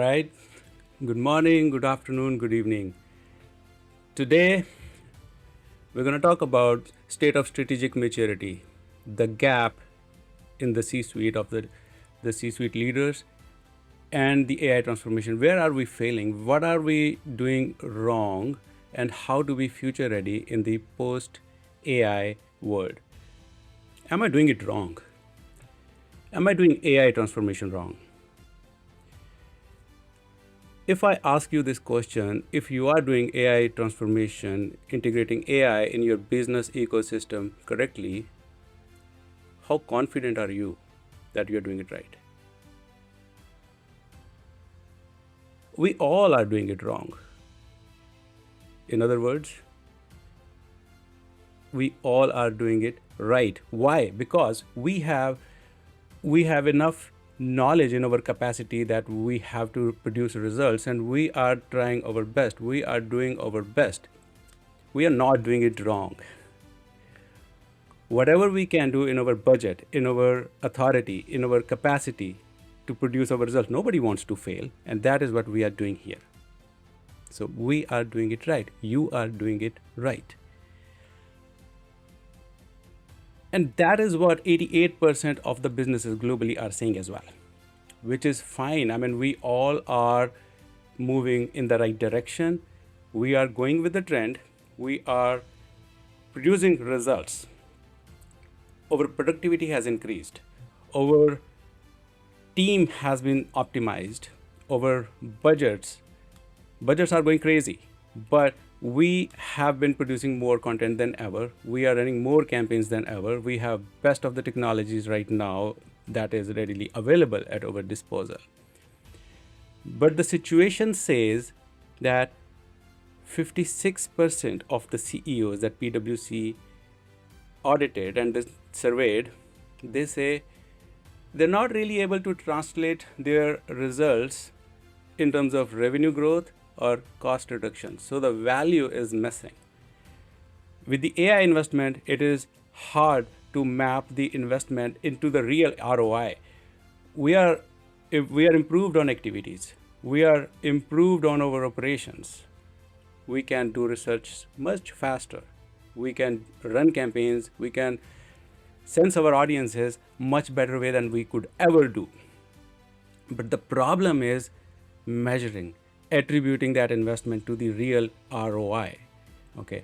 right. Good morning, good afternoon, good evening. Today, we're going to talk about state of strategic maturity, the gap in the C-suite of the C-suite leaders and the AI transformation. Where are we failing? What are we doing wrong? And how do we future ready in the post-AI world? Am I doing it wrong? Am I doing AI transformation wrong? If I ask you this question, if you are doing AI transformation, integrating AI in your business ecosystem correctly, how confident are you that you're doing it right? We all are doing it wrong. In other words, we all are doing it right. Why? Because we have enough knowledge in our capacity that we have to produce results, and we are trying our best. We are doing our best. We are not doing it wrong. Whatever we can do in our budget, in our authority, in our capacity to produce our results, nobody wants to fail, and that is what we are doing here. So we are doing it right. You are doing it right. And that is what 88% of the businesses globally are saying as well, which is fine. I mean, we all are moving in the right direction. We are going with the trend. We are producing results. Our productivity has increased. Our team has been optimized. Our budgets are going crazy, but we have been producing more content than ever. We are running more campaigns than ever. We have best of the technologies right now that is readily available at our disposal. But the situation says that 56% of the CEOs that PwC audited and surveyed, they say they're not really able to translate their results in terms of revenue growth or cost reduction. So the value is missing. With the AI investment, it is hard to map the investment into the real ROI. If we are improved on activities, we are improved on our operations, we can do research much faster. We can run campaigns, we can sense our audiences much better way than we could ever do. But the problem is measuring, attributing that investment to the real ROI. Okay.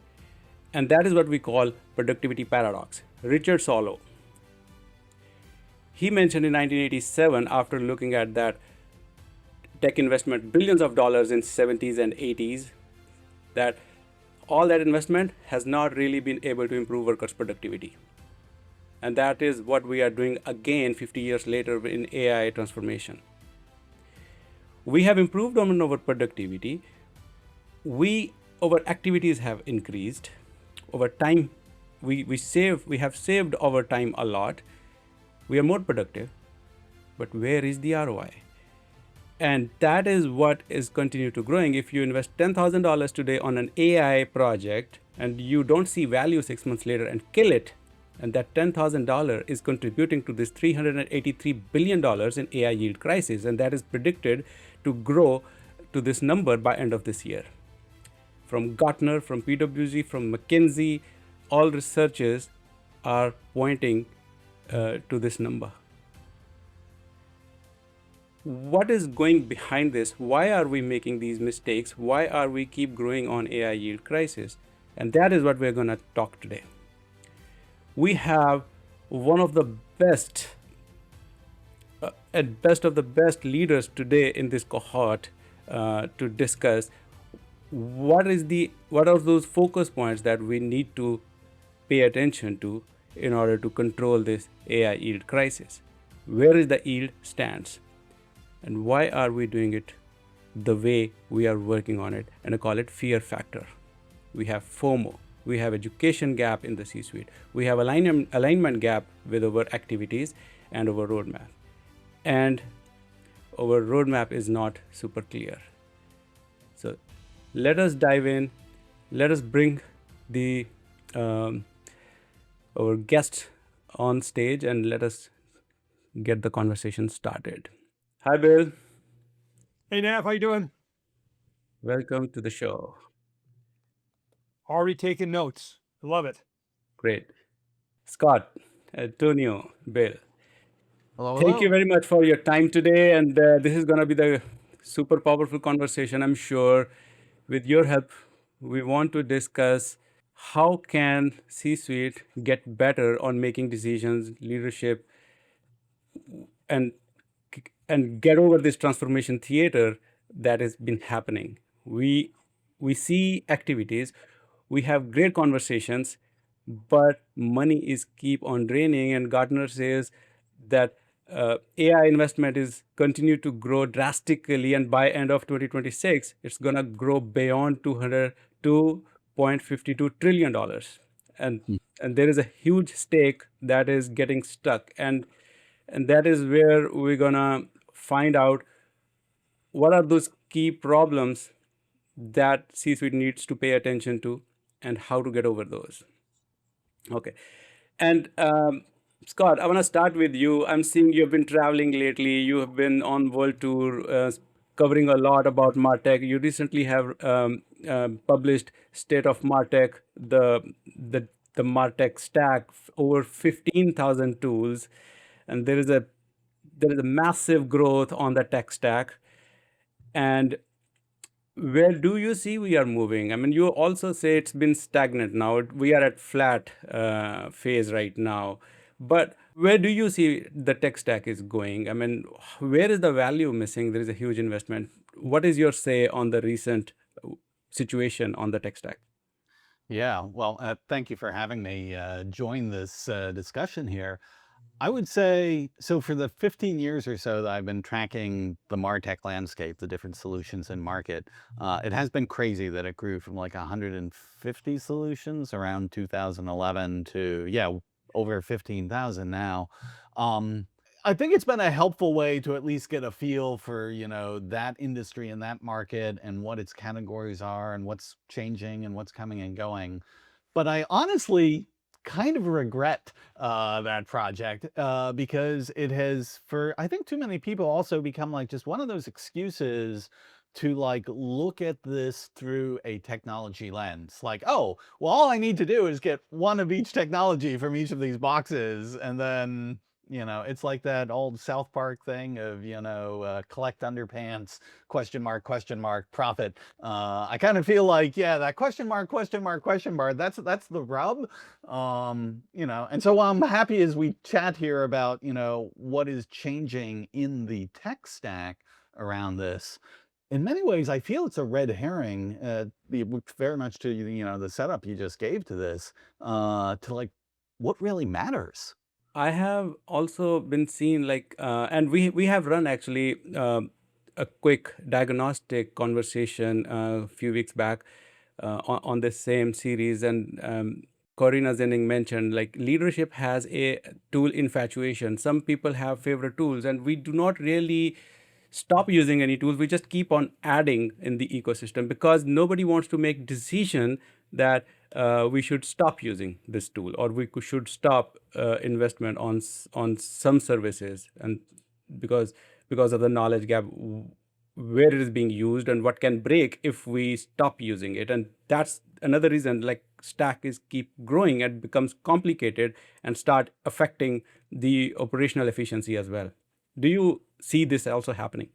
And that is what we call productivity paradox. Richard Solow, he mentioned in 1987, after looking at that tech investment, billions of dollars in 70s and 80s, that all that investment has not really been able to improve workers' productivity. And that is what we are doing again 50 years later in AI transformation. We have improved on our productivity. Our activities have increased. Over time, we have saved our time a lot. We are more productive. But where is the ROI? And that is what is continue to growing. If you invest $10,000 today on an AI project and you don't see value 6 months later and kill it, and that $10,000 is contributing to this $383 billion in AI yield crisis, and that is predicted to grow to this number by end of this year. From Gartner, from PwC, from McKinsey, all researchers are pointing to this number. What is going behind this? Why are we making these mistakes? Why are we keep growing on AI yield crisis? And that is what we're going to talk today. We have one of the best, at best of the best leaders today in this cohort to discuss what are those focus points that we need to pay attention to in order to control this AI yield crisis. Where is the yield stands? And why are we doing it the way we are working on it? And I call it fear factor. We have FOMO. We have education gap in the C-suite. We have alignment gap with our activities and our roadmap. And our roadmap is not super clear. So let us dive in. Let us bring the our guest on stage and let us get the conversation started. Hi, Bill. Hey, Nav, how you doing? Welcome to the show. Already taking notes. I love it. Great. Scott, Antonio, Bill, Hello, thank you hello. very much for your time today. And this is going to be the super powerful conversation, I'm sure. With your help, we want to discuss how can C-suite get better on making decisions, leadership, and and get over this transformation theater that has been happening. We see activities, we have great conversations, but money is keep on draining. And Gartner says that AI investment is continue to grow drastically, and by end of 2026, it's gonna grow beyond 2.52 trillion dollars, and Hmm. and there is a huge stake that is getting stuck, and that is where we're gonna find out what are those key problems that C-suite needs to pay attention to and how to get over those. Okay. And Scott, I want to start with you. I'm seeing you've been traveling lately. You have been on world tour, covering a lot about MarTech. You recently have published State of MarTech, the MarTech stack, over 15,000 tools, and there is a massive growth on the tech stack. And where do you see we are moving? I mean, you also say it's been stagnant now. We are at flat phase right now. But where do you see the tech stack is going? I mean, where is the value missing? There is a huge investment. What is your say on the recent situation on the tech stack? Yeah, well, thank you for having me join this discussion here. I would say, so for the 15 years or so that I've been tracking the MarTech landscape, the different solutions in market, it has been crazy that it grew from like 150 solutions around 2011 to, yeah, over 15,000 now. Um, I think it's been a helpful way to at least get a feel for, that industry and that market and what its categories are and what's changing and what's coming and going. But I honestly kind of regret that project because it has, for I think too many people, also become like just one of those excuses to like look at this through a technology lens. Like, oh, well, all I need to do is get one of each technology from each of these boxes, and then it's like that old South Park thing of, collect underpants, question mark, profit. I kind of feel like, yeah, that question mark, that's the rub. And so I'm happy as we chat here about, what is changing in the tech stack around this. In many ways, I feel it's a red herring, very much to, the setup you just gave to this, to like what really matters. I have also been seen like, and we have run actually a quick diagnostic conversation a few weeks back on this same series, and Corina Zenning mentioned like leadership has a tool infatuation. Some people have favorite tools, and we do not really stop using any tools. We just keep on adding in the ecosystem because nobody wants to make decision that we should stop using this tool, or should stop investment on some services, and because of the knowledge gap, where it is being used and what can break if we stop using it. And that's another reason like stack is keep growing and becomes complicated and start affecting the operational efficiency as well. Do you see this also happening?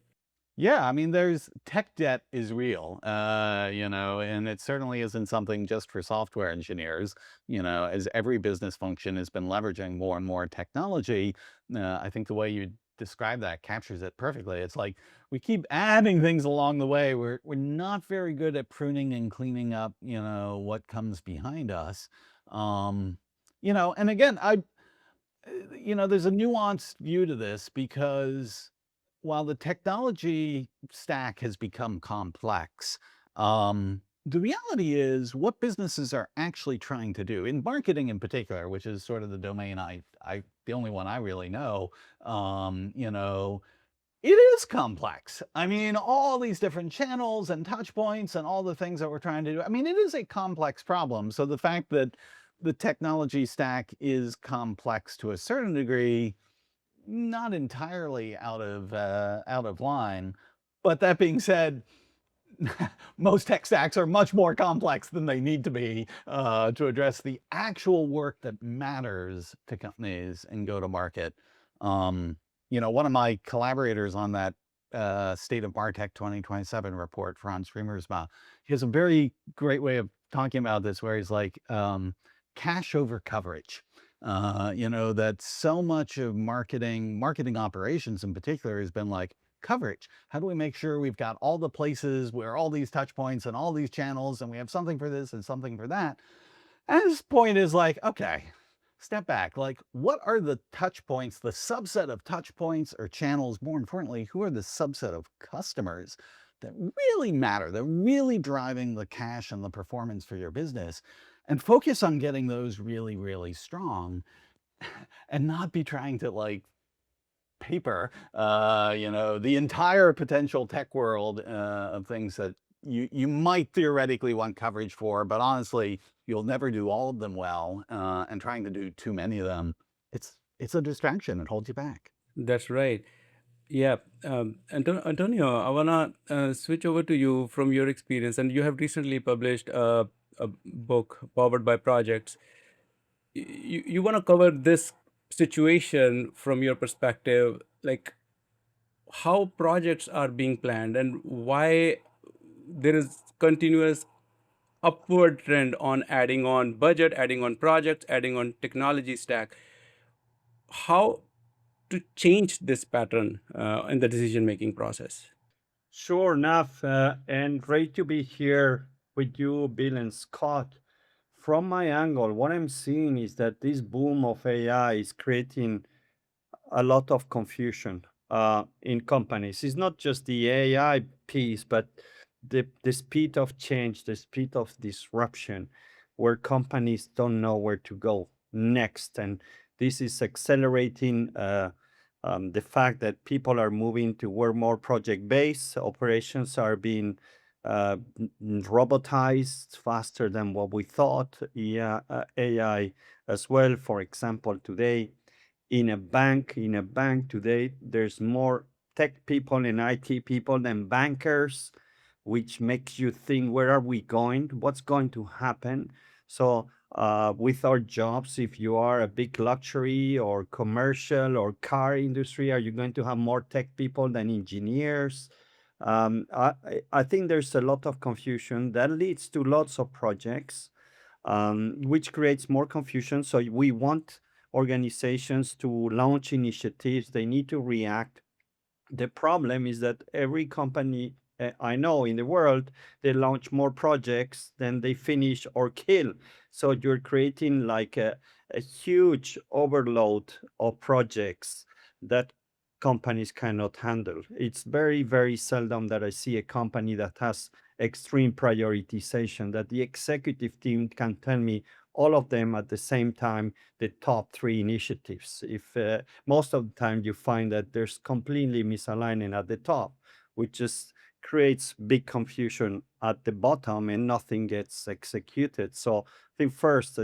Yeah, I mean, there's tech debt is real, and it certainly isn't something just for software engineers. As every business function has been leveraging more and more technology, I think the way you describe that captures it perfectly. It's like we keep adding things along the way. We're not very good at pruning and cleaning up, what comes behind us. And again, there's a nuanced view to this because while the technology stack has become complex, the reality is what businesses are actually trying to do in marketing in particular, which is sort of the domain the only one I really know, it is complex. I mean, all these different channels and touch points and all the things that we're trying to do. I mean, it is a complex problem. So the fact that the technology stack is complex to a certain degree, not entirely out of line, But that being said, most tech stacks are much more complex than they need to be to address the actual work that matters to companies and go to market. One of my collaborators on that State of MarTech 2027 report, Franz Riemersma, he has a very great way of talking about this, where he's like, cash over coverage. That so much of marketing operations in particular has been like, coverage. How do we make sure we've got all the places where all these touch points and all these channels, and we have something for this and something for that? And his point is like, okay, step back. Like, what are the touch points, the subset of touch points or channels? More importantly, who are the subset of customers that really matter, that really driving the cash and the performance for your business? And focus on getting those really, really strong, and not be trying to like paper, the entire potential tech world of things that you might theoretically want coverage for, but honestly, you'll never do all of them well, and trying to do too many of them, it's a distraction. It holds you back. That's right. Yeah, Antonio, I wanna switch over to you from your experience, and you have recently published a book powered by projects. You want to cover this situation from your perspective, like how projects are being planned and why there is continuous upward trend on adding on budget, adding on projects, adding on technology stack. How to change this pattern in the decision making process? Sure enough, and great to be here with you, Bill and Scott. From my angle, what I'm seeing is that this boom of AI is creating a lot of confusion in companies. It's not just the AI piece, but the speed of change, the speed of disruption, where companies don't know where to go next. And this is accelerating the fact that people are moving to where more project-based operations are being robotized faster than what we thought. Yeah, AI as well. For example, today in a bank today, there's more tech people and IT people than bankers, which makes you think, where are we going? What's going to happen? So with our jobs, if you are a big luxury or commercial or car industry, are you going to have more tech people than engineers? I think there's a lot of confusion that leads to lots of projects, which creates more confusion. So we want organizations to launch initiatives. They need to react. The problem is that every company I know in the world, they launch more projects than they finish or kill. So you're creating like a huge overload of projects that companies cannot handle. It's very, very seldom that I see a company that has extreme prioritization, that the executive team can tell me all of them at the same time, the top 3 initiatives. If most of the time you find that there's completely misalignment at the top, which just creates big confusion at the bottom and nothing gets executed. So I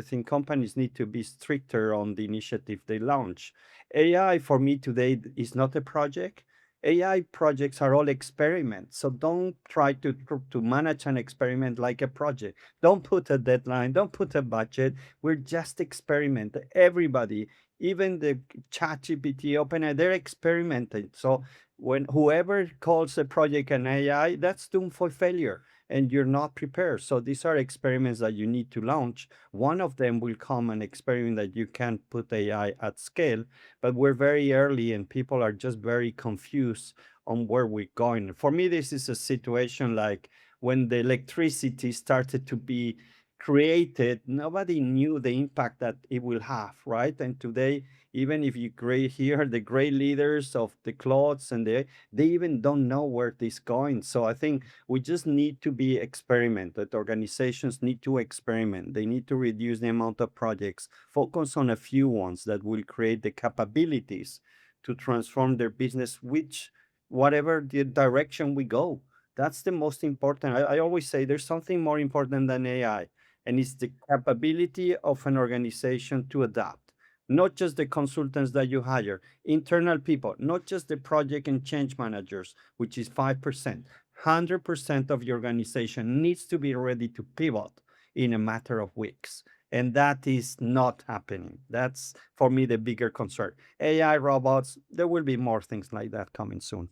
think companies need to be stricter on the initiative they launch. AI for me today is not a project. AI projects are all experiments. So don't try to manage an experiment like a project. Don't put a deadline, don't put a budget. We're just experiment. Everybody, even the ChatGPT, OpenAI, they're experimenting. So when whoever calls a project an AI, that's doomed for failure and you're not prepared. So these are experiments that you need to launch. One of them will come an experiment that you can put AI at scale, but we're very early and people are just very confused on where we're going. For me, this is a situation like when the electricity started to be created, nobody knew the impact that it will have, right? And today, even if you hear the great leaders of the clouds and they even don't know where this is going. So I think we just need to be experimented. Organizations need to experiment. They need to reduce the amount of projects, focus on a few ones that will create the capabilities to transform their business, which whatever the direction we go. That's the most important. I always say there's something more important than AI, and it's the capability of an organization to adapt. not just the consultants that you hire, internal people, not just the project and change managers, which is 5%. 100% of your organization needs to be ready to pivot in a matter of weeks. And that is not happening. That's, for me, the bigger concern. AI, robots, there will be more things like that coming soon.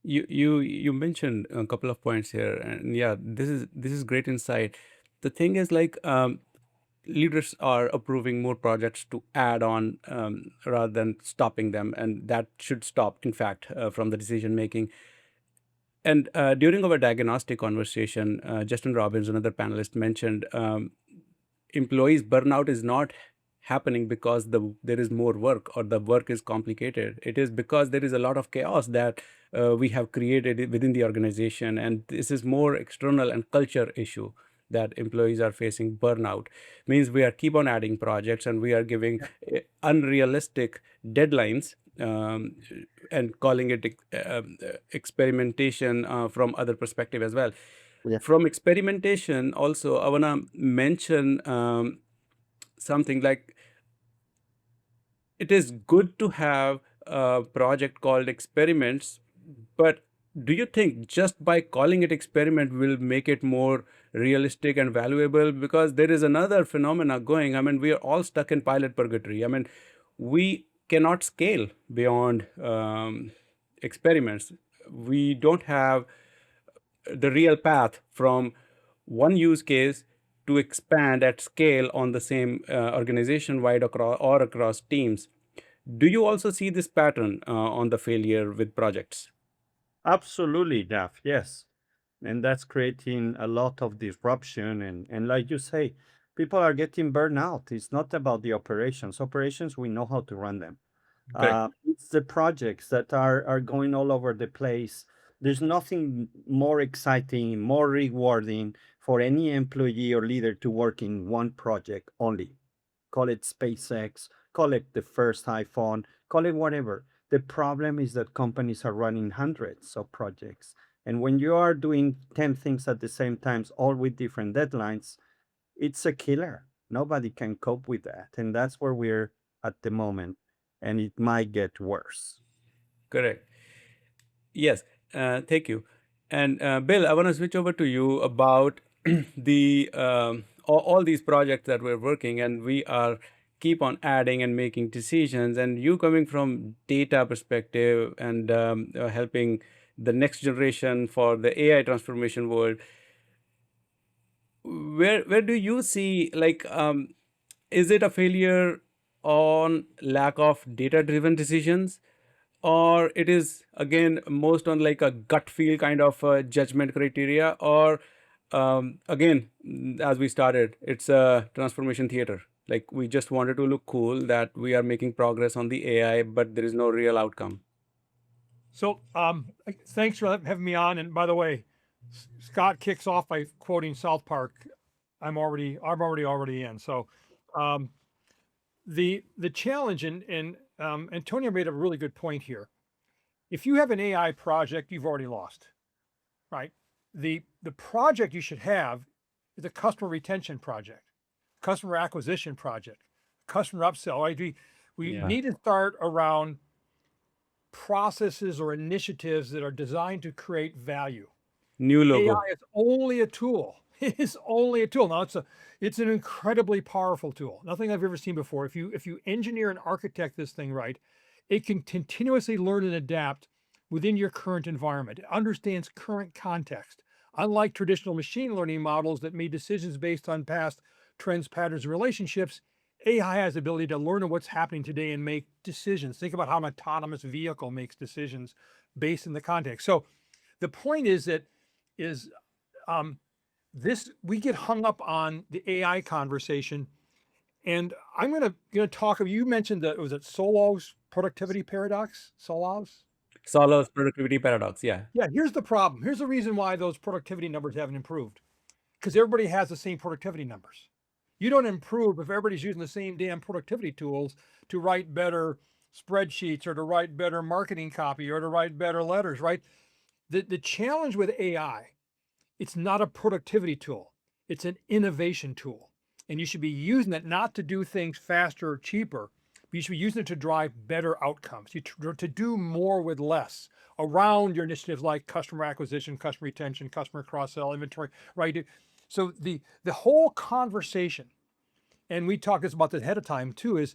You mentioned a couple of points here, and yeah, this is great insight. The thing is, like, leaders are approving more projects to add on, rather than stopping them, and that should stop, in fact, from the decision making. And during our diagnostic conversation, Justin Robbins, another panelist, mentioned employees burnout is not happening because there is more work or the work is complicated. It is because there is a lot of chaos that we have created within the organization, and this is more external and culture issue that employees are facing. Burnout means we are keep on adding projects and we are giving unrealistic deadlines, and calling it experimentation from other perspective as well. Yeah. From experimentation also, I want to mention something like, it is good to have a project called experiments, but do you think just by calling it experiment will make it more realistic and valuable? Because there is another phenomena going. I mean, we are all stuck in pilot purgatory. I mean, we cannot scale beyond experiments. We don't have the real path from one use case to expand at scale on the same organization wide across teams. Do you also see this pattern on the failure with projects? Absolutely, Daph. Yes. And that's creating a lot of disruption. And like you say, people are getting burned out. It's not about the operations. Operations, we know how to run them. Correct. It's the projects that are going all over the place. There's nothing more exciting, more rewarding for any employee or leader to work in one project only. Call it SpaceX, call it the first iPhone, call it whatever. The problem is that companies are running hundreds of projects. And when you are doing 10 things at the same time, all with different deadlines, it's a killer. Nobody can cope with that. And that's where we're at the moment. And it might get worse. Correct. Yes, thank you. And Bill, I want to switch over to you about the all these projects that we're working, and we are keep on adding and making decisions. And you coming from data perspective and helping the next generation for the AI transformation world, where do you see, like, is it a failure on lack of data driven decisions, or it is again most on like a gut feel kind of judgment criteria, or again, as we started, it's a transformation theater, like we just wanted to look cool that we are making progress on the AI, but there is no real outcome. So thanks for having me on. And by the way, Scott kicks off by quoting South Park. I'm already in. So the challenge, and Antonio made a really good point here. If you have an AI project, you've already lost, right? The project you should have is a customer retention project, customer acquisition project, customer upsell. Right? We Yeah. need to start around processes or initiatives that are designed to create value. New logo. AI is only a tool. It is only a tool. Now it's an incredibly powerful tool. Nothing I've ever seen before. If you engineer and architect this thing right, it can continuously learn and adapt within your current environment. It understands current context. Unlike traditional machine learning models that made decisions based on past trends, patterns, and relationships, AI has the ability to learn what's happening today and make decisions. Think about how an autonomous vehicle makes decisions based in the context. So the point is that we get hung up on the AI conversation, and I'm gonna talk. You mentioned that, was it Solow's productivity paradox? Solow's productivity paradox. Yeah. Yeah. Here's the problem. Here's the reason why those productivity numbers haven't improved. Because everybody has the same productivity numbers. You don't improve if everybody's using the same damn productivity tools to write better spreadsheets or to write better marketing copy or to write better letters, right? The challenge with AI, it's not a productivity tool. It's an innovation tool. And you should be using it not to do things faster or cheaper, You should be using it to drive better outcomes, to do more with less around your initiatives like customer acquisition, customer retention, customer cross-sell, inventory, right? So the whole conversation, and we talked about this ahead of time too, is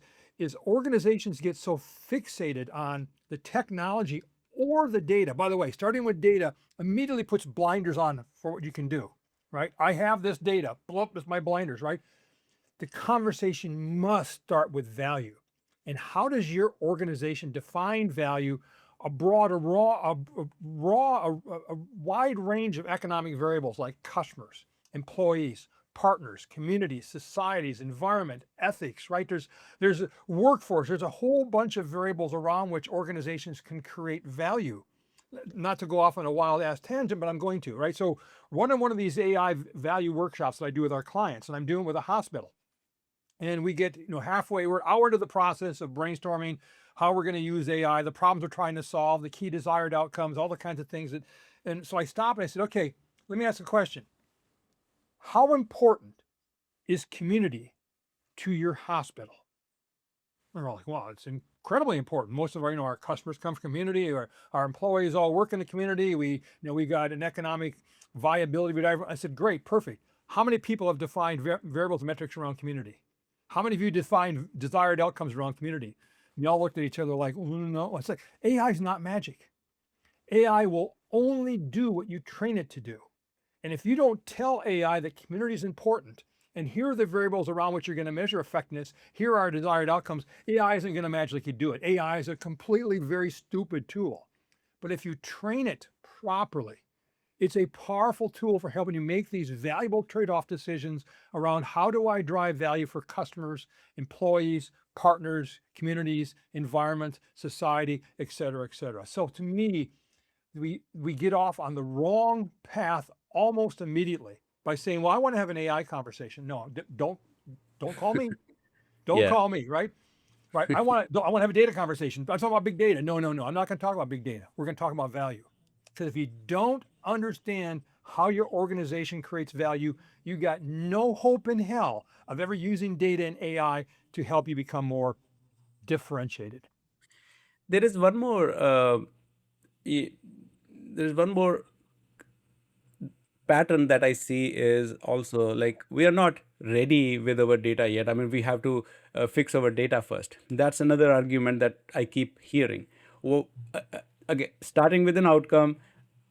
organizations get so fixated on the technology or the data. By the way, starting with data immediately puts blinders on for what you can do, right? I have this data, blup, it's my blinders, right? The conversation must start with value. And how does your organization define value? A wide range of economic variables like customers, employees, partners, communities, societies, environment, ethics, right? There's a workforce, there's a whole bunch of variables around which organizations can create value. Not to go off on a wild ass tangent, but I'm going to, right? So running one of these AI value workshops that I do with our clients, and I'm doing with a hospital. And we get, halfway, we're an hour into the process of brainstorming how we're going to use AI, the problems we're trying to solve, the key desired outcomes, all the kinds of things and so I stopped and I said, okay, let me ask a question. How important is community to your hospital? And we're all like, wow, it's incredibly important. Most of our customers come from community, or our employees all work in the community. We got an economic viability. I said, great, perfect. How many people have defined variables and metrics around community? How many of you define desired outcomes around community? And y'all looked at each other like, no. It's like, AI is not magic. AI will only do what you train it to do. And if you don't tell AI that community is important, and here are the variables around which you're going to measure effectiveness, here are desired outcomes, AI isn't going to magically do it. AI is a completely very stupid tool. But if you train it properly, it's a powerful tool for helping you make these valuable trade-off decisions around how do I drive value for customers, employees, partners, communities, environment, society, et cetera, et cetera. So to me, we get off on the wrong path almost immediately by saying, well, I want to have an AI conversation. No, don't call me. Don't call me, right? Right. I want to have a data conversation. I'm talking about big data. No. I'm not going to talk about big data. We're going to talk about value. Because if you don't understand how your organization creates value, you got no hope in hell of ever using data and AI to help you become more differentiated. There is one more. There's one more pattern that I see is also like we are not ready with our data yet. I mean, we have to fix our data first. That's another argument that I keep hearing. Well, again, starting with an outcome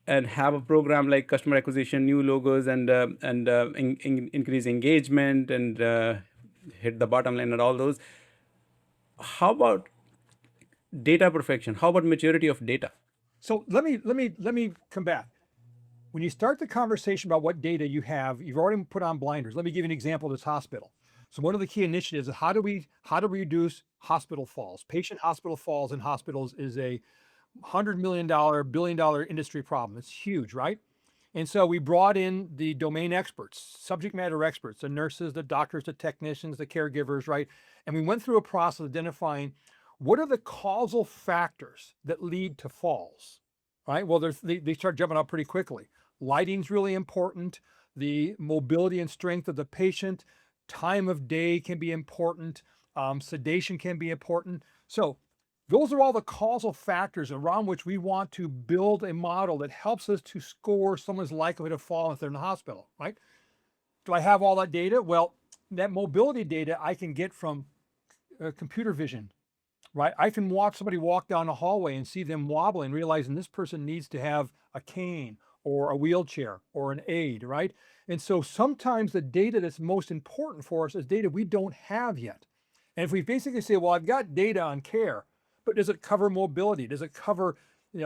and have a program like customer acquisition, new logos, and increase engagement and hit the bottom line and all those. How about data perfection? How about maturity of data? So let me come back. When you start the conversation about what data you have, you've already put on blinders. Let me give you an example of this hospital. So one of the key initiatives is how do we reduce hospital falls? Patient hospital falls in hospitals is a $100 million, billion-dollar industry problem. It's huge, right? And so we brought in the domain experts, subject matter experts, the nurses, the doctors, the technicians, the caregivers, right? And we went through a process of identifying what are the causal factors that lead to falls, right? Well, they start jumping up pretty quickly. Lighting's really important. The mobility and strength of the patient, time of day can be important. Sedation can be important. So those are all the causal factors around which we want to build a model that helps us to score someone's likelihood of falling if they're in the hospital, right? Do I have all that data? Well, that mobility data I can get from computer vision, right? I can watch somebody walk down a hallway and see them wobbling, realizing this person needs to have a cane or a wheelchair or an aid, right? And so sometimes the data that's most important for us is data we don't have yet. And if we basically say, well, I've got data on care, but does it cover mobility? Does it cover,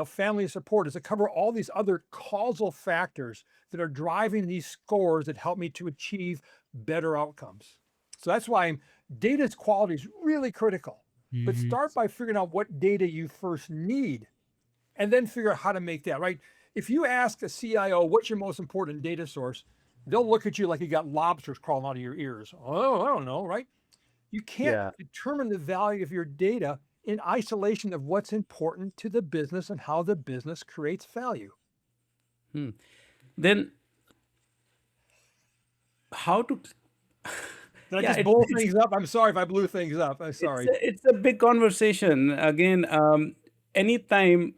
family support? Does it cover all these other causal factors that are driving these scores that help me to achieve better outcomes? So that's why data's quality is really critical. But start by figuring out what data you first need and then figure out how to make that, right? If you ask a CIO, what's your most important data source? They'll look at you like you got lobsters crawling out of your ears. Oh, I don't know, right? You can't determine the value of your data in isolation of what's important to the business and how the business creates value. Then how to Did I Yeah, just blow things up? I'm sorry if I blew things up. I'm sorry. it's a big conversation. Again, anytime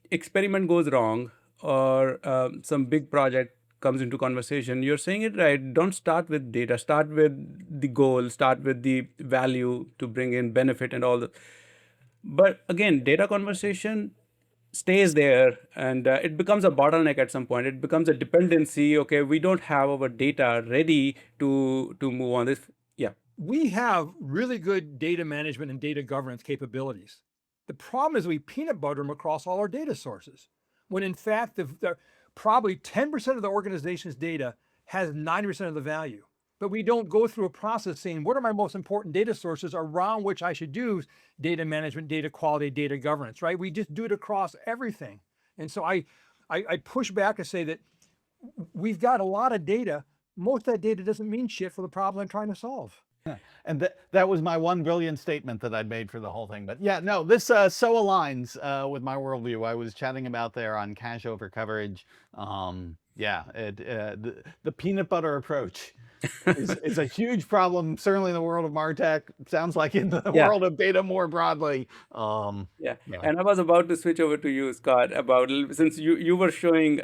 experiment goes wrong or some big project comes into conversation, you're saying it right. Don't start with data. Start with the goal. Start with the value to bring in benefit and all the. But again, data conversation stays there, and it becomes a bottleneck at some point. It becomes a dependency. Okay, we don't have our data ready to move on this. Yeah. We have really good data management and data governance capabilities. The problem is we peanut butter them across all our data sources, when in fact, probably 10% of the organization's data has 90% of the value. But we don't go through a process saying, what are my most important data sources around which I should do data management, data quality, data governance, right? We just do it across everything. And so I push back to say that we've got a lot of data. Most of that data doesn't mean shit for the problem I'm trying to solve. And that was my one brilliant statement that I'd made for the whole thing. But yeah, no, this so aligns with my worldview. I was chatting about there on cache over coverage. Yeah, the peanut butter approach is a huge problem, certainly in the world of MarTech. Sounds like in the Yeah. world of data more broadly. Yeah, Yeah. and I was about to switch over to you, Scott, about since you were showing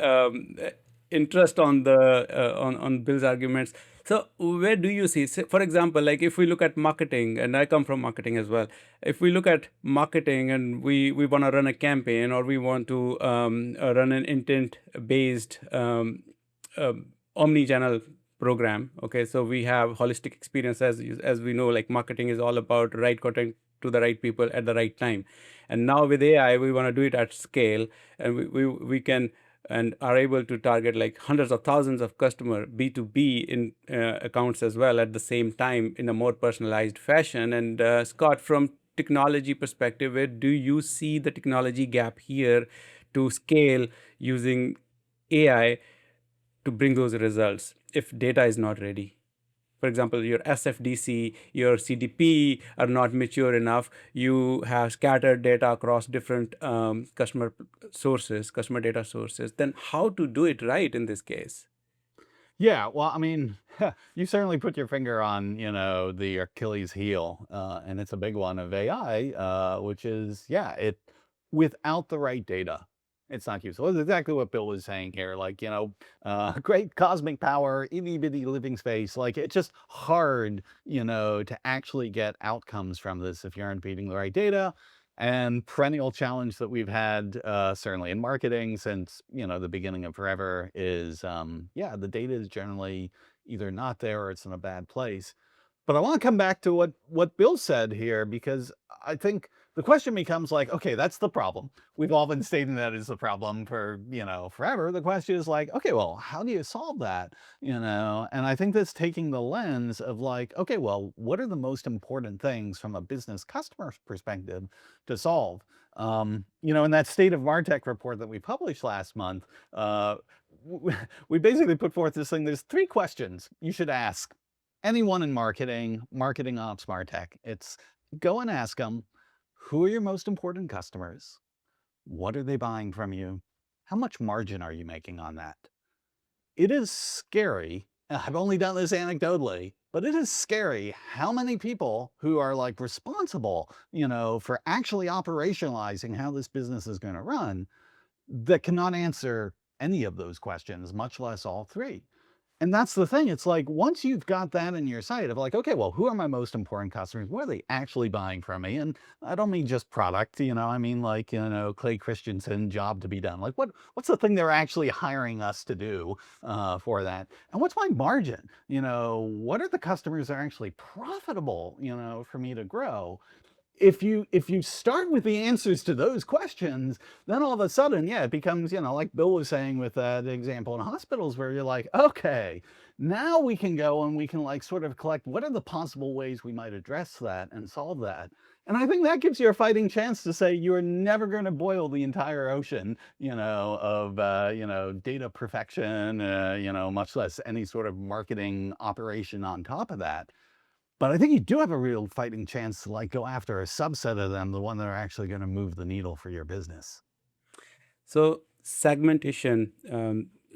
interest on the on Bill's arguments. So where do you see, for example, like if we look at marketing, and I come from marketing as well. If we look at marketing and we want to run a campaign, or we want to run an intent-based omni-channel program. Okay, so we have holistic experience, as we know, like marketing is all about right content to the right people at the right time. And now with AI, we want to do it at scale, and we can and are able to target like hundreds of thousands of customer B2B in accounts as well at the same time in a more personalized fashion. And Scott, from technology perspective, where do you see the technology gap here to scale using AI to bring those results if data is not ready? For example, your SFDC, your CDP are not mature enough. You have scattered data across different customer data sources. Then how to do it right in this case? Yeah, well, I mean, you certainly put your finger on, the Achilles heel, and it's a big one of AI, which is, yeah, without the right data, it's not useful. It's exactly what Bill was saying here, like, great cosmic power, itty bitty living space. Like, it's just hard, to actually get outcomes from this if you aren't feeding the right data. And perennial challenge that we've had, certainly in marketing since, the beginning of forever is, yeah, the data is generally either not there or it's in a bad place. But I want to come back to what Bill said here, because I think the question becomes like, okay, that's the problem. We've all been stating that is the problem for, forever. The question is like, okay, well, how do you solve that? And I think that's taking the lens of like, okay, well, what are the most important things from a business customer perspective to solve? In that State of MarTech report that we published last month, we basically put forth this thing. There's 3 questions you should ask anyone in marketing ops, MarTech. It's go and ask them, who are your most important customers? What are they buying from you? How much margin are you making on that? It is scary. I've only done this anecdotally, but it is scary how many people who are like responsible, for actually operationalizing how this business is going to run that cannot answer any of those questions, much less all 3. And that's the thing. It's like, once you've got that in your sight of like, okay, well, who are my most important customers? What are they actually buying from me? And I don't mean just product, I mean like, Clay Christensen, job to be done. Like what's the thing they're actually hiring us to do for that? And what's my margin? What are the customers that are actually profitable, for me to grow? If you start with the answers to those questions, then all of a sudden, yeah, it becomes, like Bill was saying with the example in hospitals where you're like, okay, now we can go and we can like sort of collect what are the possible ways we might address that and solve that. And I think that gives you a fighting chance to say you're never going to boil the entire ocean, of, data perfection, much less any sort of marketing operation on top of that. But I think you do have a real fighting chance to like go after a subset of them, the one that are actually going to move the needle for your business. So segmentation,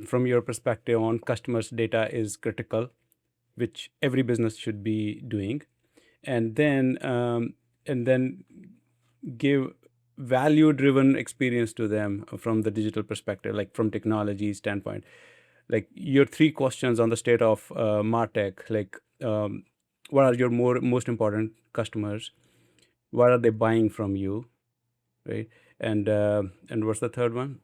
from your perspective on customers' data is critical. which every business should be doing, and then give value-driven experience to them from the digital perspective, like from technology standpoint. Like your 3 questions on the state of MarTech, like what are your most important customers? What are they buying from you, right? And what's the third one?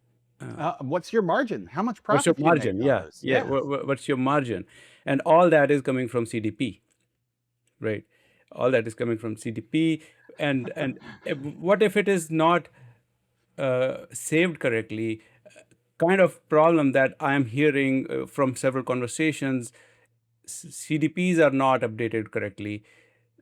What's your margin? How much What's your profit do you make margin? on Yeah, those? yeah. Yeah. What's your margin? And all that is coming from CDP, right? All that is coming from CDP. And what if it is not saved correctly? Kind of problem that I am hearing from several conversations. CDPs are not updated correctly.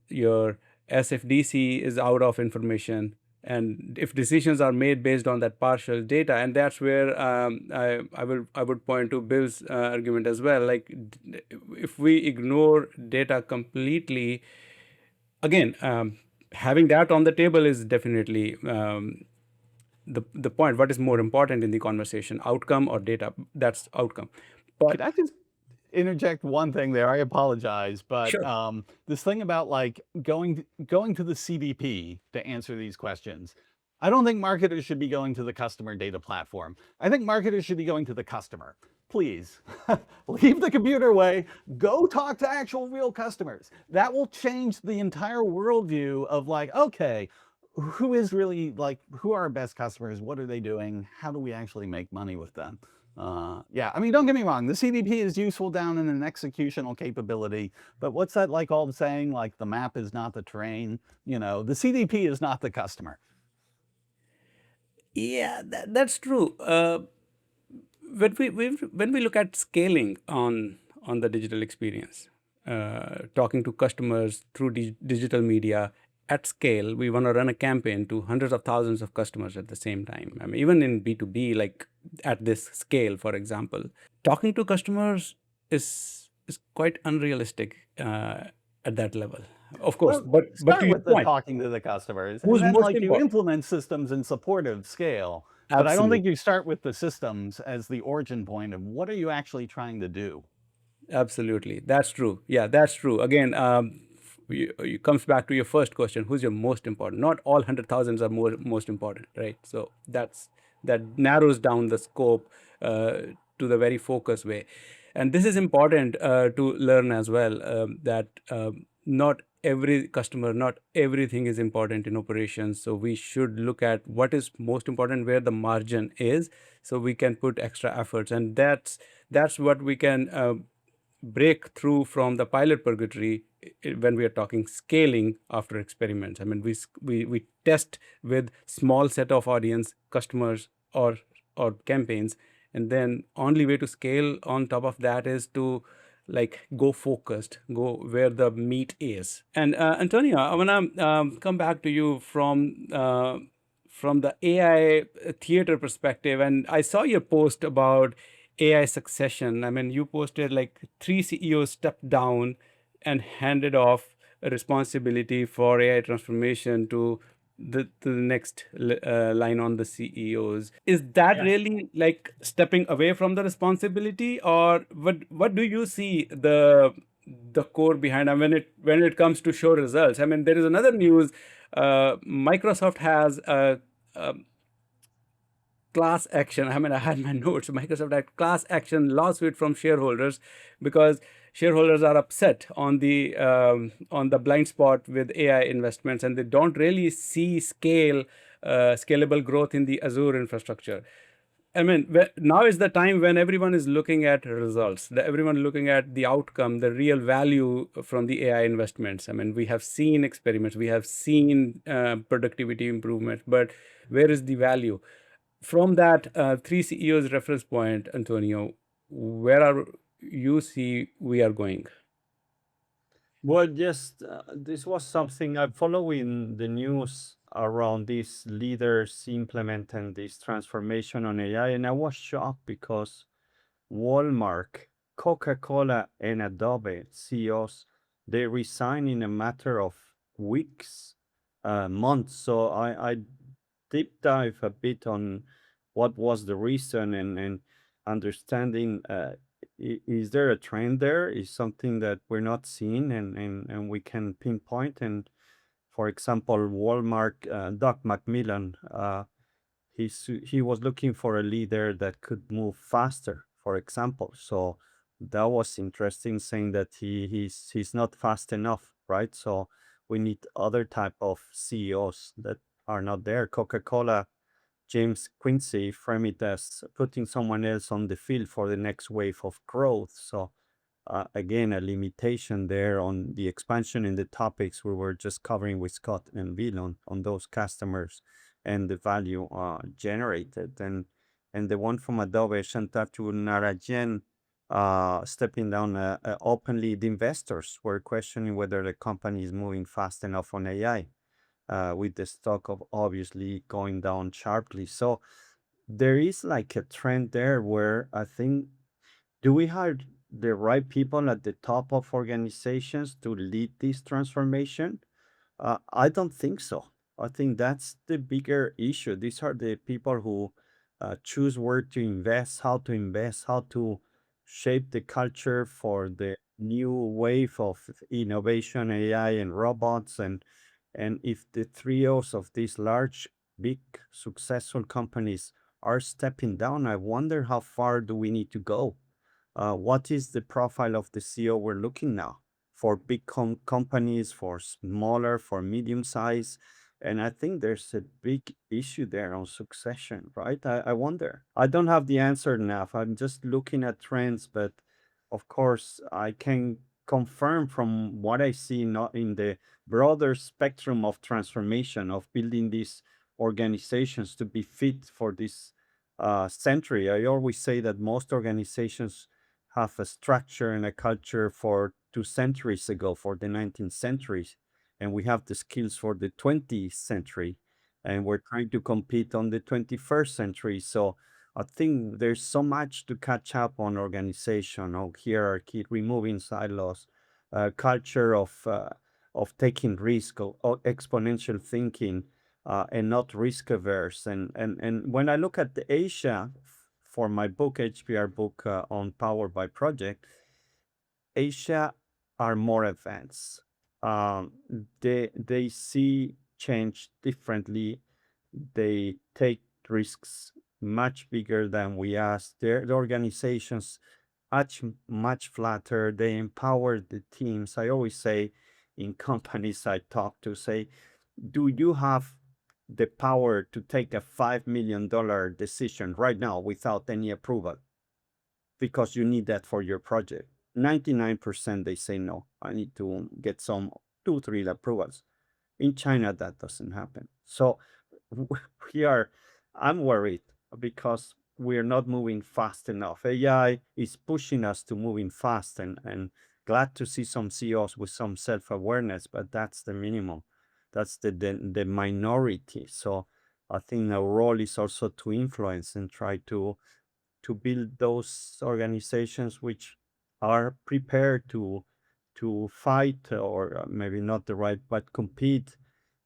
Your SFDC is out of information, and if decisions are made based on that partial data, and that's where I would point to Bill's argument as well. Like if we ignore data completely, again, having that on the table is definitely the point. What is more important in the conversation, outcome or data? That's outcome. But Could I just interject one thing there? I apologize, but sure. this thing about like going to the CDP to answer these questions. I don't think marketers should be going to the customer data platform. I think marketers should be going to the customer. Please leave the computer away, go talk to actual real customers. That will change the entire worldview of like, okay, who is really like, who are our best customers? What are they doing? How do we actually make money with them? Yeah, I mean, don't get me wrong, the CDP is useful down in an executional capability, but what's that like old saying, like the map is not the terrain, you know, the CDP is not the customer. Yeah, that's true. When we look at scaling on the digital experience, talking to customers through digital media at scale, we want to run a campaign to hundreds of thousands of customers at the same time. I mean, even in B2B, like at this scale, for example, talking to customers is quite unrealistic at that level. Of course, Well, but to start your with the point, talking to the customers, and who's then most like you important? implement systems in support of scale. But I don't Absolutely. think you start with the systems as the origin point of what are you actually trying to do? Absolutely. That's true. Yeah, that's true. Again, it comes back to your first question, who's your most important? Not all 100,000s are most important, right? So that narrows down the scope to the very focused way. And this is important to learn as well, that not every customer, not everything is important in operations. So we should look at what is most important, where the margin is, so we can put extra efforts. And that's what we can break through from the pilot purgatory when we are talking scaling after experiments. I mean, we test with small set of audience, customers, or campaigns, and then only way to scale on top of that is to like go focused, go where the meat is. And Antonio, I wanna come back to you from the AI theater perspective, and I saw your post about AI succession. I mean, you posted like 3 CEOs stepped down and handed off a responsibility for AI transformation to the next line on the CEOs. Is that Yeah. really like stepping away from the responsibility, or what do you see the core behind? And when it comes to show results, I mean, there is another news. Microsoft has a class action. I mean, I had my notes. Microsoft had class action lawsuit from shareholders because shareholders are upset on the blind spot with AI investments, and they don't really see scalable growth in the Azure infrastructure. I mean, now is the time when everyone is looking at results, everyone looking at the outcome, the real value from the AI investments. I mean, we have seen experiments, we have seen productivity improvements, but where is the value? From that 3 CEOs reference point, Antonio, where are you see we are going? Well, just this was something I'm following the news around these leaders implementing this transformation on AI, and I was shocked because Walmart, Coca-Cola, and Adobe CEOs, they resign in a matter of weeks, months. So I deep dive a bit on what was the reason and understanding is there a trend there? Is something that we're not seeing and we can pinpoint? And for example, Walmart, Doc McMillan, he was looking for a leader that could move faster, for example. So that was interesting, saying that he's not fast enough, right? So we need other type of CEOs that are not there. Coca-Cola, James Quincy frame it as putting someone else on the field for the next wave of growth. So again, a limitation there on the expansion in the topics we were just covering with Scott and Bill on those customers and the value generated. And the one from Adobe, Shantatu Narajan, stepping down openly, the investors were questioning whether the company is moving fast enough on AI, with the stock of obviously going down sharply. So there is like a trend there where I think, do we have the right people at the top of organizations to lead this transformation? I don't think so. I think that's the bigger issue. These are the people who choose where to invest, how to shape the culture for the new wave of innovation, AI, and robots. And if the trios of these large, big, successful companies are stepping down, I wonder how far do we need to go? What is the profile of the CEO we're looking now for big companies, for smaller, for medium size? And I think there's a big issue there on succession, right? I wonder. I don't have the answer now. I'm just looking at trends, but of course, I can confirm from what I see not in the broader spectrum of transformation of building these organizations to be fit for this century. I always say that most organizations have a structure and a culture for 2 centuries ago, for the 19th century, and we have the skills for the 20th century, and we're trying to compete on the 21st century. So I think there's so much to catch up on: organization, on hierarchy, removing silos, culture of taking risk, of exponential thinking, and not risk averse. And when I look at the Asia, for my book, HBR book, on Power by Project, Asia are more advanced. They see change differently. They take risks much bigger than we ask. The organizations much flatter. They empower the teams. I always say in companies I talk to, say, do you have the power to take a $5 million decision right now without any approval because you need that for your project? 99% they say no. I need to get some 2, 3 approvals. In China, that doesn't happen. So I'm worried because we're not moving fast enough. AI is pushing us to moving fast, and glad to see some CEOs with some self-awareness, but that's the minimum. That's the minority. So I think our role is also to influence and try to build those organizations which are prepared to fight, or maybe not the right, but compete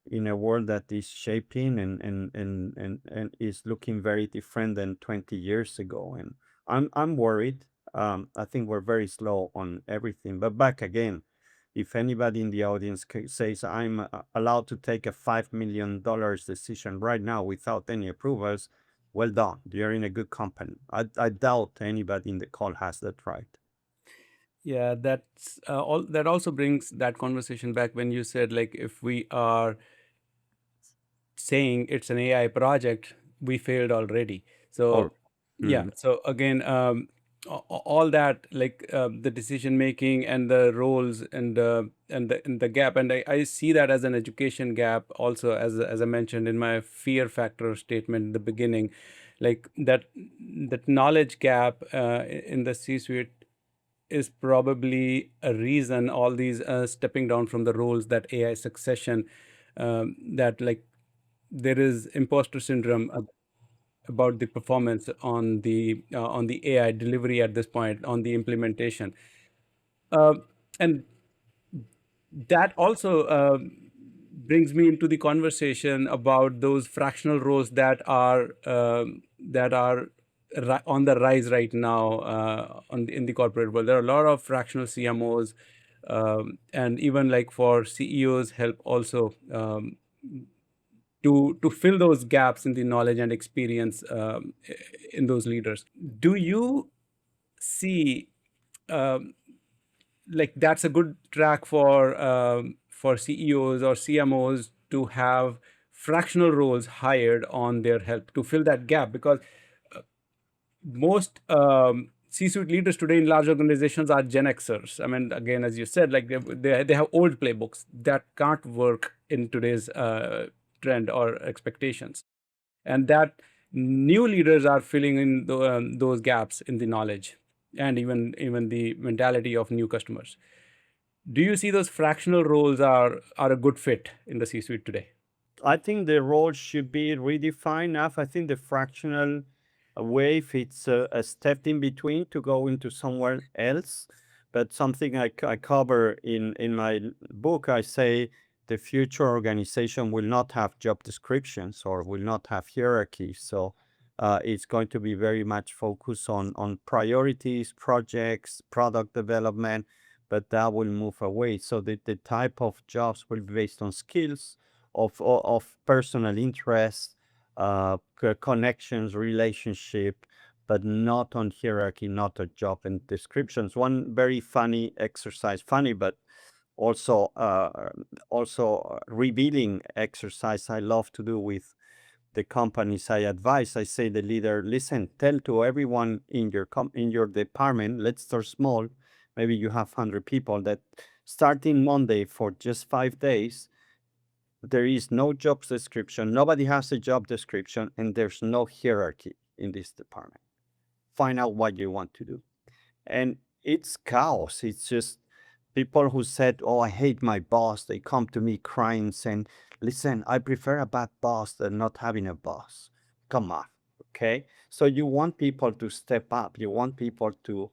in a world that is shaping and is looking very different than 20 years ago. And I'm worried. I think we're very slow on everything. But back again, if anybody in the audience says I'm allowed to take a $5 million decision right now without any approvals, well done. You're in a good company. I doubt anybody in the call has that right. Yeah, that's all. That also brings that conversation back when you said, like, if we are saying it's an AI project, we failed already. So Or yeah. So again, all that, like, the decision making and the roles and the gap, and I see that as an education gap also, as I mentioned in my fear factor statement in the beginning, like that knowledge gap in the C-suite is probably a reason all these stepping down from the roles, that AI succession, that, like, there is imposter syndrome about the performance on the AI delivery at this point, on the implementation, and that also brings me into the conversation about those fractional roles that are on the rise right now in the corporate world. There are a lot of fractional CMOs, and even like for CEOs help also to fill those gaps in the knowledge and experience in those leaders. Do you see like that's a good track for CEOs or CMOs to have fractional roles hired on their help to fill that gap? Because most C-suite leaders today in large organizations are Gen Xers. I mean, again, as you said, like they have old playbooks that can't work in today's trend or expectations, and that new leaders are filling in those gaps in the knowledge and even the mentality of new customers. Do you see those fractional roles are a good fit in the C-suite today? I think the role should be redefined now. I think the fractional wave, it's a step in between to go into somewhere else. But something I cover in my book, I say the future organization will not have job descriptions or will not have hierarchy. So it's going to be very much focused on priorities, projects, product development, but that will move away. So the type of jobs will be based on skills of personal interest, connections, relationship, but not on hierarchy, not on job and descriptions. One very funny exercise, funny, but also revealing exercise I love to do with the companies I advise. I say the leader, listen, tell to everyone in your department, let's start small. Maybe you have 100 people, that starting Monday for just 5 days, there is no job description. Nobody has a job description, and there's no hierarchy in this department. Find out what you want to do. And it's chaos. It's just people who said, oh, I hate my boss. They come to me crying, saying, listen, I prefer a bad boss than not having a boss. Come on. Okay. So you want people to step up. You want people to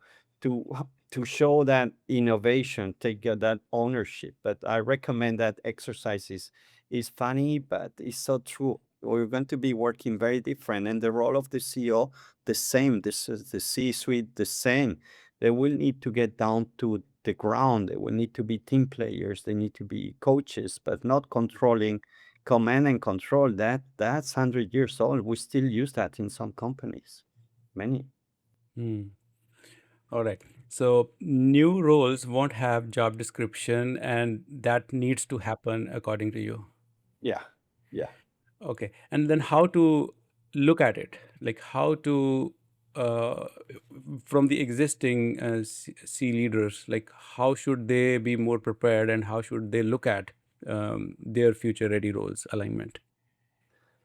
show that innovation, take that ownership. But I recommend that exercise is funny, but it's so true. We're going to be working very different. And the role of the CEO, the same. This is the C-suite, the same. They will need to get down to the ground. They will need to be team players. They need to be coaches, but not controlling. Command and control, that's 100 years old. We still use that in some companies, many. All right. So new roles won't have job description, and that needs to happen according to you. Yeah, yeah. Okay. And then how to look at it? Like how to, uh, from the existing C leaders, like how should they be more prepared and how should they look at their future ready roles alignment?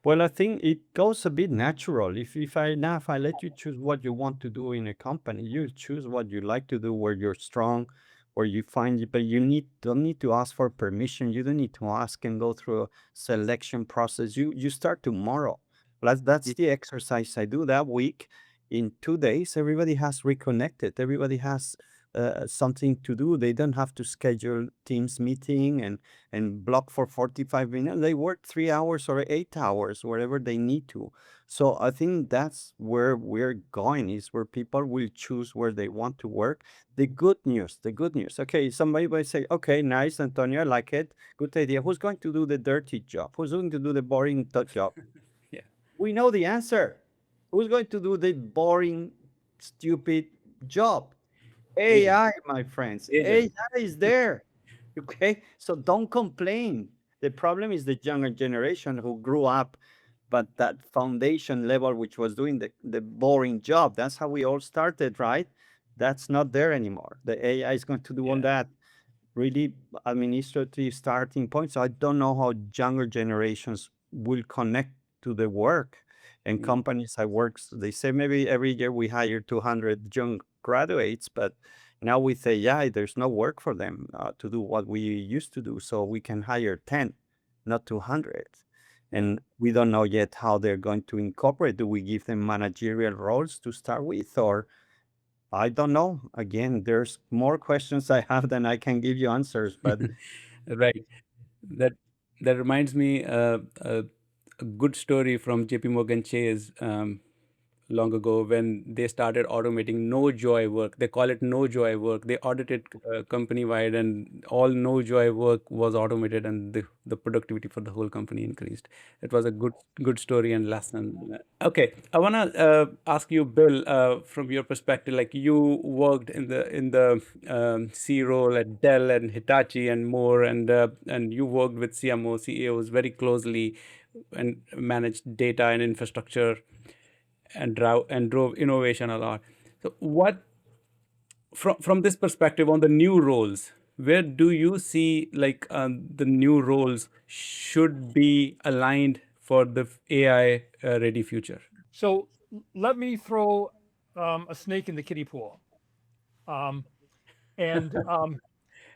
Well, I think it goes a bit natural. If I let you choose what you want to do in a company, you choose what you like to do, where you're strong, where you find it, but don't need to ask for permission. You don't need to ask and go through a selection process. You start tomorrow. That's the exercise I do that week. In 2 days, everybody has reconnected. Everybody has something to do. They don't have to schedule Teams meeting and block for 45 minutes. They work 3 hours or 8 hours, wherever they need to. So I think that's where we're going, is where people will choose where they want to work. The good news. Okay, somebody might say, okay, nice, Antonio, I like it. Good idea. Who's going to do the dirty job? Who's going to do the boring job? Yeah. We know the answer. Who's going to do the boring, stupid job? AI, my friends. Agent. AI is there. Okay. So don't complain. The problem is the younger generation who grew up, but that foundation level, which was doing the boring job, that's how we all started, right? That's not there anymore. The AI is going to do all Yeah. that really administrative starting point. So I don't know how younger generations will connect to the work. And companies I work, they say maybe every year we hire 200 young graduates, but now with AI, there's no work for them to do what we used to do. So we can hire 10, not 200. And we don't know yet how they're going to incorporate. Do we give them managerial roles to start with, or I don't know. Again, there's more questions I have than I can give you answers, but Right. That that reminds me a good story from JP Morgan Chase. long ago when they started automating no joy work. They call it no joy work. They audited company wide, and all no joy work was automated, and the productivity for the whole company increased. It was a good story and lesson. Okay, I want to ask you, Bill, from your perspective, like you worked in the C role at Dell and Hitachi and more, and you worked with CMO, CEOs very closely, and managed data and infrastructure, and drove innovation a lot. So, what from this perspective on the new roles, where do you see like the new roles should be aligned for the AI ready future? So let me throw a snake in the kiddie pool. And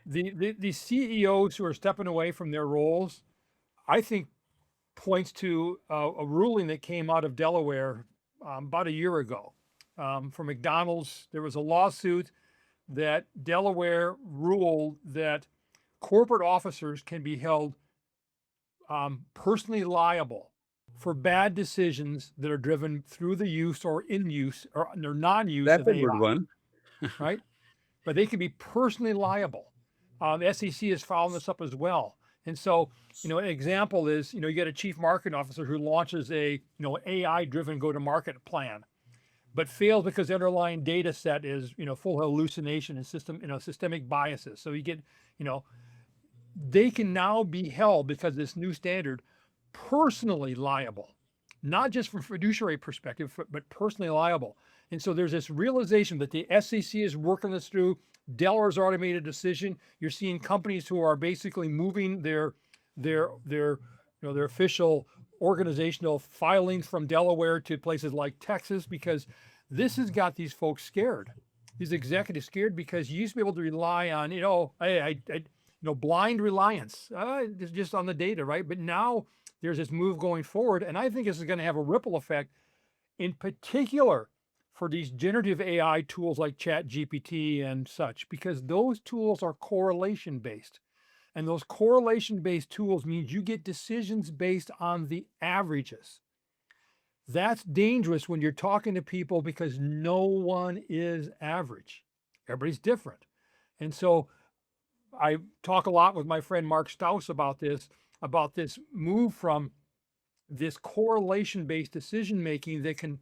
the CEOs who are stepping away from their roles, I think points to a ruling that came out of Delaware about a year ago. For McDonald's, there was a lawsuit that Delaware ruled that corporate officers can be held personally liable for bad decisions that are driven through the use or in use or non-use That's of a good AI, one. right? But they can be personally liable. The SEC is following this up as well. And so, an example is, you get a chief marketing officer who launches a, AI-driven go-to-market plan, but fails because the underlying data set is, full of hallucination and systemic biases. So you get, they can now be held because of this new standard personally liable, not just from fiduciary perspective, but personally liable. And so there's this realization that the SEC is working this through. Delaware's already made a decision. You're seeing companies who are basically moving their official organizational filings from Delaware to places like Texas, because this has got these folks scared. These executives scared because you used to be able to rely on, blind reliance, just on the data, right? But now there's this move going forward, and I think this is going to have a ripple effect, in particular for these generative AI tools like ChatGPT and such, because those tools are correlation based. And those correlation based tools means you get decisions based on the averages. That's dangerous when you're talking to people because no one is average. Everybody's different. And so I talk a lot with my friend Mark Strauss about this move from this correlation-based decision-making that can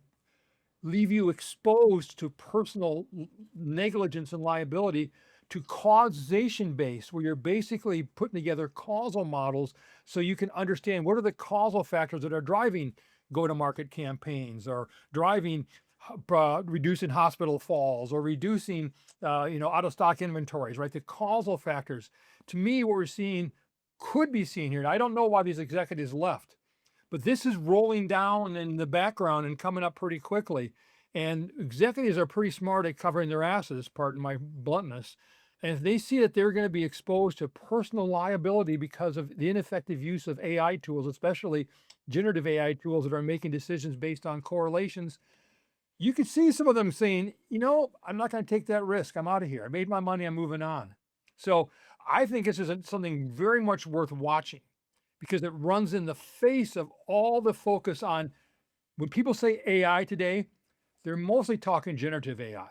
leave you exposed to personal negligence and liability, to causation-based, where you're basically putting together causal models so you can understand what are the causal factors that are driving go-to-market campaigns, or driving reducing hospital falls, or reducing out of stock inventories, right? The causal factors. To me, what we're seeing could be seen here, and I don't know why these executives left, but this is rolling down in the background and coming up pretty quickly. And executives are pretty smart at covering their asses, pardon my bluntness. And if they see that they're going to be exposed to personal liability because of the ineffective use of AI tools, especially generative AI tools that are making decisions based on correlations, you could see some of them saying, I'm not going to take that risk. I'm out of here. I made my money. I'm moving on. So I think this is something very much worth watching, because it runs in the face of all the focus on, when people say AI today, they're mostly talking generative AI.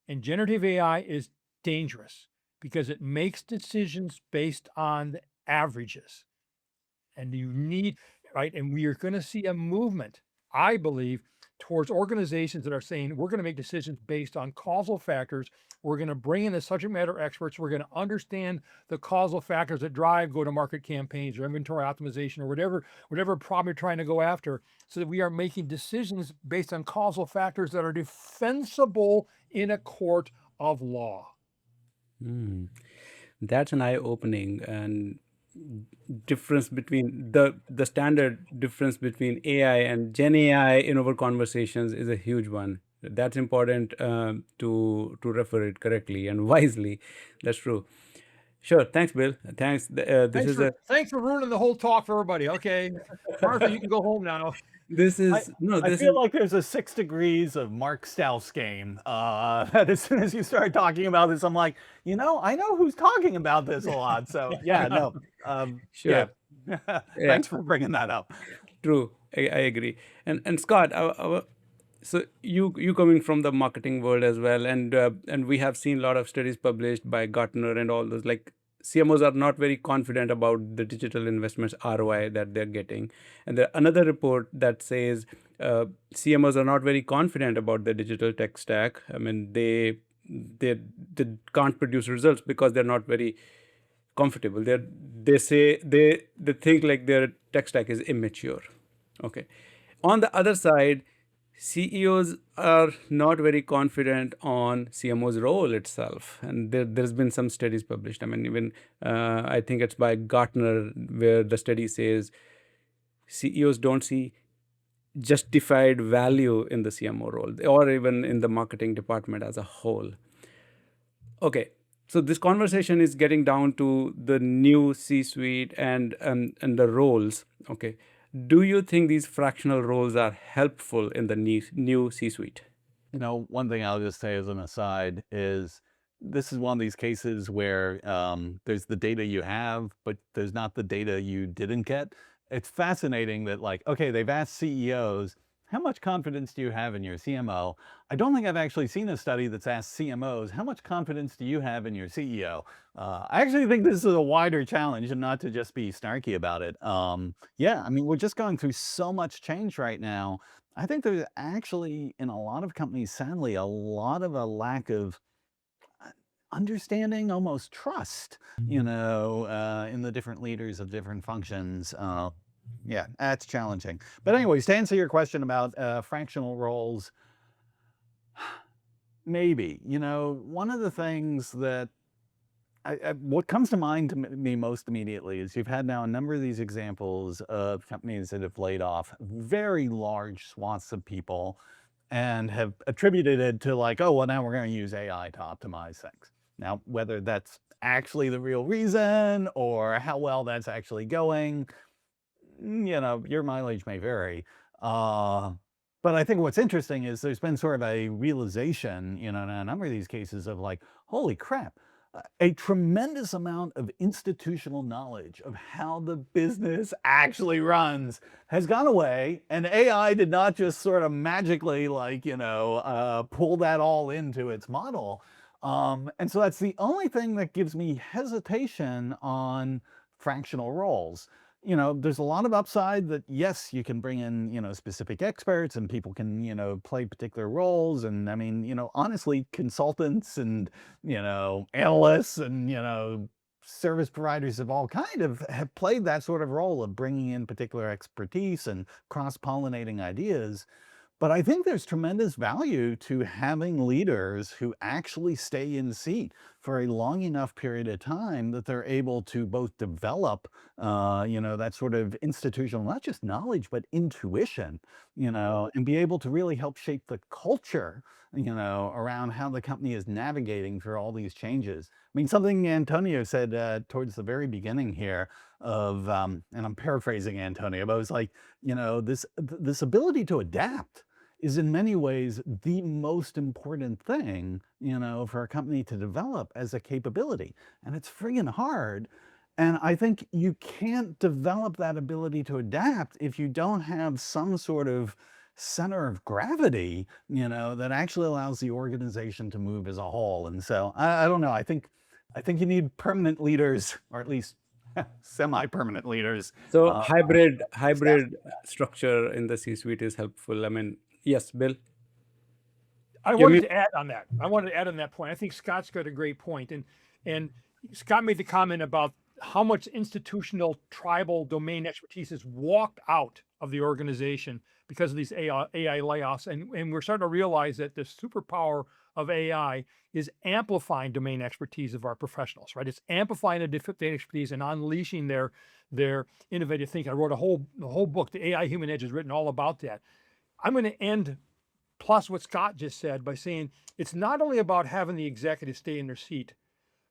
And generative AI is dangerous because it makes decisions based on the averages. And you need, right? And we are going to see a movement, I believe, towards organizations that are saying, we're going to make decisions based on causal factors. We're going to bring in the subject matter experts. We're going to understand the causal factors that drive go-to-market campaigns or inventory optimization or whatever problem you're trying to go after, so that we are making decisions based on causal factors that are defensible in a court of law. That's an eye-opening, and difference between the standard difference between AI and Gen AI in our conversations is a huge one. That's important to refer it correctly and wisely. That's true. Sure. Thanks, Bill. Thanks. Thanks for ruining the whole talk for everybody. Okay, Martha, you can go home now. I feel like there's a 6 degrees of Mark Strauss game. That as soon as you start talking about this, I'm like, I know who's talking about this a lot. So yeah, no. Sure. Yeah. Thanks for bringing that up. True. I agree. And Scott, So you coming from the marketing world as well, and we have seen a lot of studies published by Gartner and all those. Like CMOs are not very confident about the digital investments ROI that they're getting, and there another report that says CMOs are not very confident about the digital tech stack. I mean, they can't produce results because they're not very comfortable. They say they think like their tech stack is immature. Okay. On the other side, CEOs are not very confident on CMO's role itself, and there's been some studies published. I mean, even I think it's by Gartner, where the study says CEOs don't see justified value in the CMO role, or even in the marketing department as a whole. Okay, so this conversation is getting down to the new C-suite and the roles. Okay, do you think these fractional roles are helpful in the new C-suite? You know, one thing I'll just say as an aside is this is one of these cases where there's the data you have, but there's not the data you didn't get. It's fascinating that, like, okay, they've asked CEOs, how much confidence do you have in your CMO? I don't think I've actually seen a study that's asked CMOs, how much confidence do you have in your CEO? I actually think this is a wider challenge, and not to just be snarky about it. Yeah, I mean, we're just going through so much change right now. I think there's actually, in a lot of companies, sadly, a lot of a lack of understanding, almost trust, you know, in the different leaders of different functions. Yeah, that's challenging. But anyways, to answer your question about fractional roles, maybe, you know, one of the things that what comes to mind to me most immediately is you've had now a number of these examples of companies that have laid off very large swaths of people and have attributed it to, like, oh, well, now we're going to use AI to optimize things. Now, whether that's actually the real reason or how well that's actually going, you know, your mileage may vary. But I think what's interesting is there's been sort of a realization, you know, in a number of these cases of, like, holy crap, a tremendous amount of institutional knowledge of how the business actually runs has gone away, and AI did not just sort of magically, like, you know, pull that all into its model. And so that's the only thing that gives me hesitation on fractional roles. You know, there's a lot of upside that, yes, you can bring in, you know, specific experts and people can, you know, play particular roles. And I mean, you know, honestly, consultants and, you know, analysts and, you know, service providers of all kind of have played that sort of role of bringing in particular expertise and cross-pollinating ideas. But I think there's tremendous value to having leaders who actually stay in seat for a long enough period of time that they're able to both develop, you know, that sort of institutional, not just knowledge, but intuition, you know, and be able to really help shape the culture, you know, around how the company is navigating through all these changes. I mean, something Antonio said towards the very beginning here of, and I'm paraphrasing Antonio, but it was like, you know, this ability to adapt is in many ways the most important thing, you know, for a company to develop as a capability. And it's friggin' hard. And I think you can't develop that ability to adapt if you don't have some sort of center of gravity, you know, that actually allows the organization to move as a whole. And so I don't know. I think you need permanent leaders, or at least semi-permanent leaders. So hybrid structure in the C-suite is helpful. I mean, yes, Bill. I wanted to add on that. I wanted to add on that point. I think Scott's got a great point. And Scott made the comment about how much institutional tribal domain expertise is walked out of the organization because of these AI layoffs. And we're starting to realize that the superpower of AI is amplifying domain expertise of our professionals, right? It's amplifying the domain expertise and unleashing their innovative thinking. I wrote the whole book, The AI Human Edge, is written all about that. I'm going to end plus what Scott just said by saying it's not only about having the executives stay in their seat,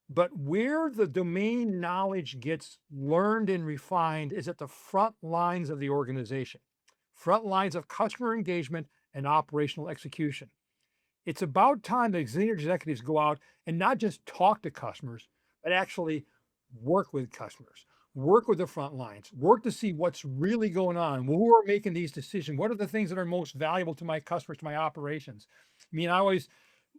but where the domain knowledge gets learned and refined is at the front lines of the organization, front lines of customer engagement and operational execution. It's about time that senior executives go out and not just talk to customers, but actually work with customers, work with the front lines, work to see what's really going on, who are making these decisions, what are the things that are most valuable to my customers, to my operations. I mean, I always,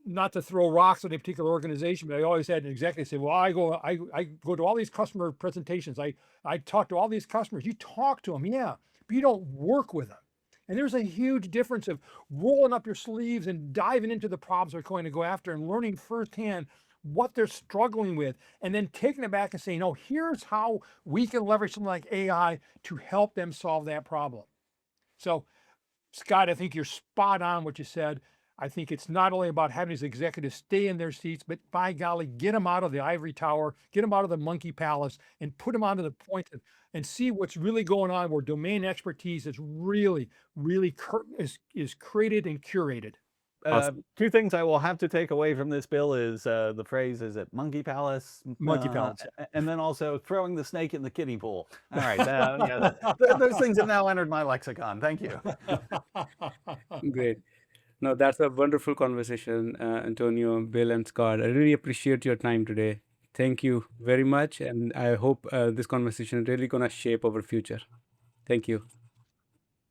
not to throw rocks at a particular organization, but I always had an executive say, well, I go to all these customer presentations. I talk to all these customers. You talk to them, yeah, but you don't work with them. And there's a huge difference of rolling up your sleeves and diving into the problems they're going to go after and learning firsthand what they're struggling with, and then taking it back and saying, oh, here's how we can leverage something like AI to help them solve that problem. So, Scott, I think you're spot on what you said. I think it's not only about having these executives stay in their seats, but by golly, get them out of the ivory tower, get them out of the monkey palace, and put them onto the point and see what's really going on, where domain expertise is really, really is created and curated. Two things I will have to take away from this, Bill, is the phrase, is it monkey palace? Monkey palace. And then also throwing the snake in the kiddie pool. All right. Yeah, those things have now entered my lexicon. Thank you. Great. No, that's a wonderful conversation, Antonio, Bill, and Scott. I really appreciate your time today. Thank you very much. And I hope this conversation is really going to shape our future. Thank you.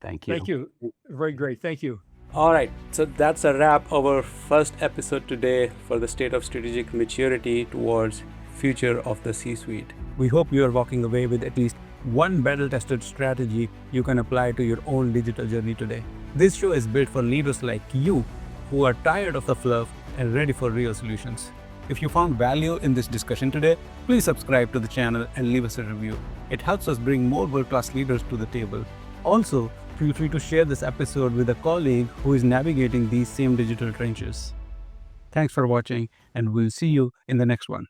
Thank you. Thank you. Very great. Thank you. All right. So that's a wrap our first episode today for the state of strategic maturity towards future of the C-suite. We hope you are walking away with at least one battle-tested strategy you can apply to your own digital journey today. This show is built for leaders like you who are tired of the fluff and ready for real solutions. If you found value in this discussion today, please subscribe to the channel and leave us a review. It helps us bring more world-class leaders to the table. Also, feel free to share this episode with a colleague who is navigating these same digital trenches. Thanks for watching, and we'll see you in the next one.